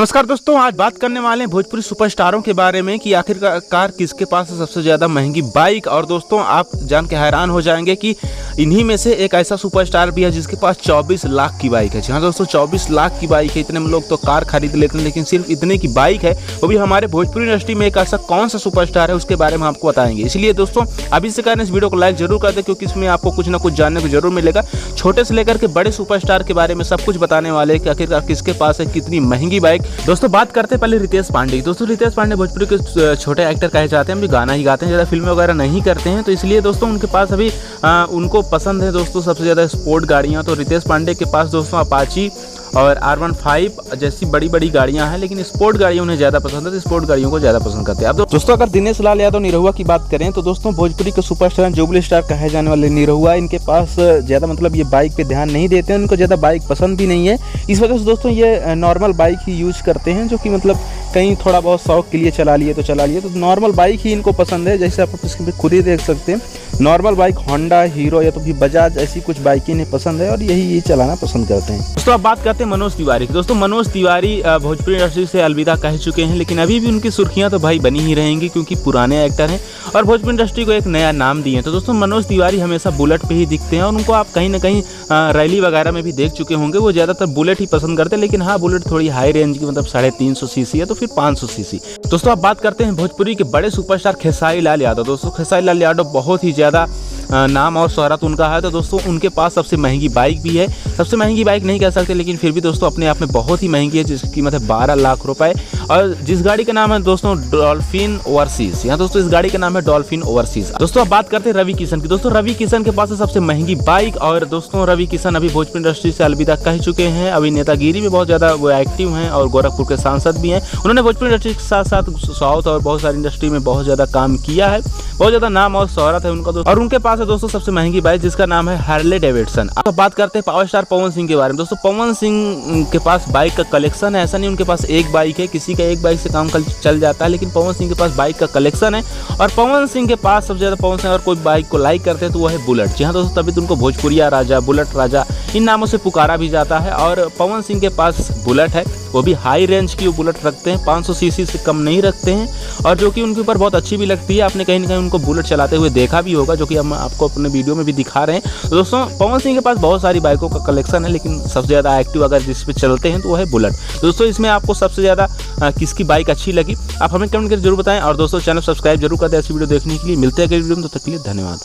नमस्कार दोस्तों, आज बात करने वाले हैं भोजपुरी सुपरस्टारों के बारे में कि आखिरकार किसके पास है सबसे ज़्यादा महंगी बाइक। और दोस्तों आप जान के हैरान हो जाएंगे कि इन्हीं में से एक ऐसा सुपरस्टार भी है जिसके पास 24 लाख की बाइक है। जी हाँ दोस्तों, 24 लाख की बाइक है। इतने में लोग तो कार खरीद लेते हैं, लेकिन सिर्फ इतने की बाइक है, वो भी हमारे भोजपुरी इंडस्ट्री में एक ऐसा कौन सा सुपरस्टार है उसके बारे में आपको बताएंगे। इसलिए दोस्तों अभी से कारण इस वीडियो को लाइक जरूर कर दें, क्योंकि इसमें आपको कुछ ना कुछ जानने को जरूर मिलेगा। छोटे से लेकर के बड़े सुपरस्टार के बारे में सब कुछ बताने वाले हैं कि आखिरकार किसके पास है कितनी महंगी बाइक। दोस्तों बात करते हैं पहले रितेश पांडे। दोस्तों रितेश पांडे भोजपुरी के छोटे एक्टर कहे जाते हैं, अभी गाना ही गाते हैं, ज़्यादा फिल्में वगैरह नहीं करते हैं। तो इसलिए दोस्तों उनके पास अभी उनको पसंद है दोस्तों सबसे ज़्यादा स्पोर्ट गाड़ियाँ। तो रितेश पांडे के पास दोस्तों अपाची और R15 जैसी बड़ी बड़ी गाड़ियां हैं, लेकिन स्पोर्ट गाड़ियां उन्हें ज़्यादा पसंद है, तो स्पोर्ट गाड़ियों को ज़्यादा पसंद करते हैं। अब दोस्तों अगर दिनेश लाल यादव निरहुआ की बात करें तो दोस्तों भोजपुरी के सुपरस्टार जुबली स्टार कहे जाने वाले निरहुआ, इनके पास ज़्यादा मतलब ये बाइक पे ध्यान नहीं देते हैं, उनको ज़्यादा बाइक पसंद भी नहीं है। इस वजह से दोस्तों ये नॉर्मल बाइक ही यूज करते हैं, जो कि मतलब कहीं थोड़ा बहुत शौक के लिए चला लिए तो नॉर्मल बाइक ही इनको पसंद है। जैसे आप इसके खुद ही देख सकते हैं, नॉर्मल बाइक होंडा, हीरो या तो भी बजाज ऐसी कुछ बाइक इन्हें पसंद है और यही चलाना पसंद करते हैं। दोस्तों अब बात करते हैं मनोज तिवारी की। दोस्तों मनोज तिवारी भोजपुरी इंडस्ट्री से अलविदा कह चुके हैं, लेकिन अभी भी उनकी सुर्खियां तो भाई बनी ही रहेंगी, क्योंकि पुराने एक्टर हैं और भोजपुरी इंडस्ट्री को एक नया नाम दिए हैं। तो दोस्तों मनोज तिवारी हमेशा बुलेट पे ही दिखते हैं और उनको आप कहीं ना कहीं रैली वगैरह में भी देख चुके होंगे। वो ज़्यादातर बुलेट ही पसंद करते हैं, लेकिन हाँ बुलेट थोड़ी हाई रेंज की, मतलब 350 सीसी है तो फिर 500 सीसी। दोस्तों अब बात करते हैं भोजपुरी के बड़े सुपरस्टार खेसारी लाल यादव। दोस्तों खेसारी लाल यादव बहुत ही ज़्यादा नाम और शोहरत उनका है। तो दोस्तों उनके पास सबसे महंगी बाइक भी है। सबसे महंगी बाइक नहीं कह सकते, लेकिन फिर भी दोस्तों अपने आप में बहुत ही महंगी है, जिसकी कीमत है 12 लाख रुपए। और जिस गाड़ी का नाम है दोस्तों डॉल्फिन ओवरसीज। यहाँ दोस्तों इस गाड़ी का नाम है डॉल्फिन ओवरसीज। दोस्तों अब बात करते हैं रवि किशन की। दोस्तों रवि किशन के पास है सबसे महंगी बाइक। और दोस्तों रवि किशन अभी भोजपुरी इंडस्ट्री से अलविदा कह चुके हैं। अभी नेतागिरी में बहुत ज़्यादा वो एक्टिव हैं और गोरखपुर के सांसद भी हैं। उन्होंने भोजपुरी इंडस्ट्री के साथ साथ साउथ और बहुत सारी इंडस्ट्री में बहुत ज़्यादा काम किया है, बहुत ज़्यादा नाम और शोहरत है उनका। और उनके पास है दोस्तों सबसे महंगी बाइक, जिसका नाम है हार्ले डेविडसन। अब बात करते हैं पावर स्टार पवन सिंह के बारे में। दोस्तों पवन सिंह के पास बाइक का कलेक्शन है। ऐसा नहीं उनके पास एक बाइक है, किसी का एक बाइक से काम चल जाता है, लेकिन पवन सिंह के पास बाइक का कलेक्शन है। और पवन सिंह के पास सबसे ज़्यादा पवन सिंह अगर कोई बाइक को लाइक करते हैं तो वो है बुलेट। जी हाँ दोस्तों, तभी तो उनको भोजपुरिया राजा, बुलेट राजा इन नामों से पुकारा भी जाता है। और पवन सिंह के पास बुलेट है, वो भी हाई रेंज की वो बुलेट रखते हैं, 500 सीसी से कम नहीं रखते हैं, और जो कि उनके ऊपर बहुत अच्छी भी लगती है। आपने कहीं ना कहीं उनको बुलेट चलाते हुए देखा भी होगा, जो कि हम आपको अपने वीडियो में भी दिखा रहे हैं। तो दोस्तों पवन सिंह के पास बहुत सारी बाइकों का कलेक्शन है, लेकिन सबसे ज़्यादा एक्टिव अगर जिस पे चलते हैं तो वो है बुलेट। दोस्तों इसमें आपको सबसे ज़्यादा किसकी बाइक अच्छी लगी आप हमें कमेंट करके जरूर बताएं। और दोस्तों चैनल सब्सक्राइब जरूर कर दें ऐसी वीडियो देखने के लिए। मिलते हैं अगली वीडियो में, तब तक के लिए धन्यवाद।